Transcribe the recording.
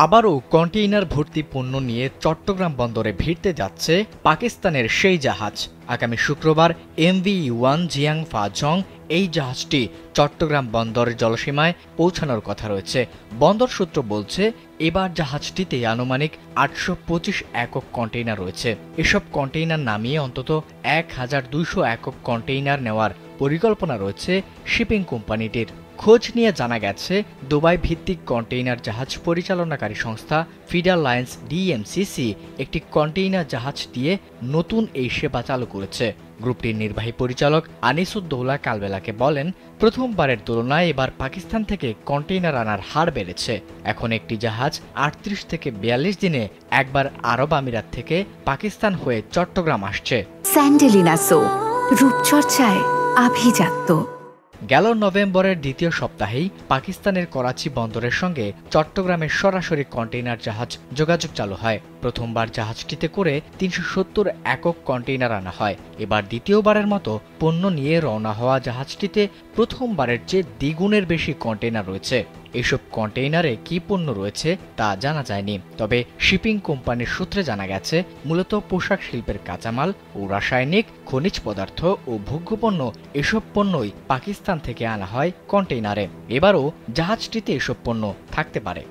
আবারও কন্টেইনার ভর্তি পণ্য নিয়ে চট্টগ্রাম বন্দরে ভিড়তে যাচ্ছে পাকিস্তানের সেই জাহাজ। আগামী শুক্রবার MV-1 জিয়াংফা জং এই জাহাজটি চট্টগ্রাম বন্দরের জলসীমায় পৌঁছানোর কথা রয়েছে। বন্দর সূত্র বলছে, এবার জাহাজটিতে আনুমানিক 825 একক কন্টেইনার রয়েছে। এসব কন্টেইনার নামিয়ে অন্তত 1200 একক কন্টেইনার নেওয়ার পরিকল্পনা রয়েছে শিপিং কোম্পানিটির। খোঁজ নিয়ে জানা গেছে, দুবাই ভিত্তিক কন্টেইনার জাহাজ পরিচালনাকারী সংস্থা ফিডার লাইন্স DMCC একটি কন্টেইনার জাহাজ দিয়ে নতুন এই সেবা চালু করেছে। গ্রুপটির নির্বাহী পরিচালক আনিসুদ্দৌলা কালবেলাকে বলেন, প্রথমবারের তুলনায় এবার পাকিস্তান থেকে কন্টেইনার আনার হার বেড়েছে। এখন একটি জাহাজ 38 থেকে 42 দিনে একবার আরব আমিরাত থেকে পাকিস্তান হয়ে চট্টগ্রাম আসছে। স্যান্ডেলিনা সো, রূপচর্চায় আভিজাত্য। গেল নভেম্বরের দ্বিতীয় সপ্তাহেই পাকিস্তানের করাচি বন্দরের সঙ্গে চট্টগ্রামের সরাসরি কন্টেইনার জাহাজ যোগাযোগ চালু হয়। প্রথমবার জাহাজটিতে করে 370 একক কন্টেইনার আনা হয়। এবার দ্বিতীয়বারের মতো পণ্য নিয়ে রওনা হওয়া জাহাজটিতে প্রথমবারের চেয়ে দ্বিগুণের বেশি কন্টেইনার রয়েছে। এসব কন্টেইনারে কি পণ্য রয়েছে তা জানা যায়নি, তবে শিপিং কোম্পানির সূত্রে জানা গেছে মূলত পোশাক শিল্পের কাঁচামাল ও রাসায়নিক, খনিজ পদার্থ ও ভোগ্যপণ্য এসব পণ্যই পাকিস্তান থেকে আনা হয় কন্টেইনারে। এবারও জাহাজটিতে এসব পণ্য থাকতে পারে।